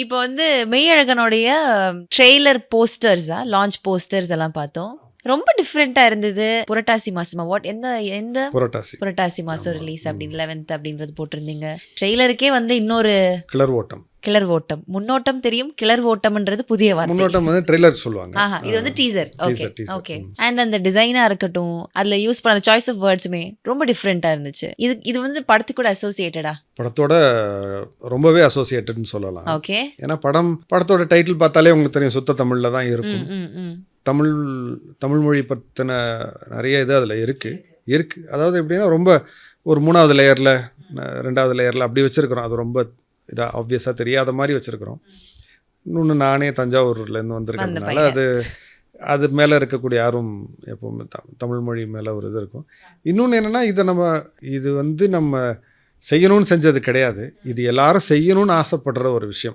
இப்போ வந்து மெய்யழகனுடைய trailer போஸ்டர்ஸா, launch posters எல்லாம் பார்த்தோம். ரொம்ப டிஃப்ரெண்ட்டா இருந்தது. புரட்டாசி மாசமா? எந்த புரட்டாசி புரட்டாசி மாசம் ஆமா. ரிலீஸ் அப்படின்னு 11th அப்படின்றது போட்டிருந்தீங்க. ட்ரெய்லருக்கே வந்து இன்னொரு கிளர் ஓட்டம். கிளர் ஓட்டம். முன்னோட்டம் தெரியும். கிளர் ஓட்டம்ன்றது புதிய வார்த்தை. முன்னோட்டம் வந்து ட்ரெய்லர் சொல்லுவாங்க. ஆஹா, இது வந்து teaser. Okay. Teaser. Okay. And அந்த டிசைனா இருக்கட்டும், அதுல யூஸ் பண்ண சாய்ஸ் ஆஃப் வேர்ட்ஸுமே ரொம்ப டிஃப்ரெண்ட்டா இருந்துச்சு. இது வந்து படத்துக்கு கூட அசோசியேட்டடா? படத்தோட ரொம்பவே அசோசியேட்டட்னு சொல்லலாம். ஓகே. ஏன்னா படத்தோட டைட்டில் பார்த்தாலே உங்களுக்கு தெரியும், சுத்த தமிழில் தான் இருக்கும். தமிழ் மொழி பற்றின நிறைய இது அதில் இருக்கு. அதாவது எப்படின்னா ரொம்ப ஒரு 3வது லேயரில் 2வது லேயரில் அப்படி வச்சுருக்கிறோம். அது ரொம்ப இதாக ஆப்வியஸாக தெரியாத மாதிரி வச்சுருக்கிறோம். இன்னொன்று, நானே தஞ்சாவூர்லேருந்து வந்திருக்கிறதுனால அது மேலே இருக்கக்கூடிய ஆர்வம் எப்போவுமே தமிழ் மொழி மேலே ஒரு இது இருக்கும். இன்னொன்று என்னென்னா, இது வந்து நம்ம செய்யணும்னு செஞ்சது கிடையாது. இது எல்லாரும் செய்யணும்னு ஆசைப்படுற ஒரு விஷயம்.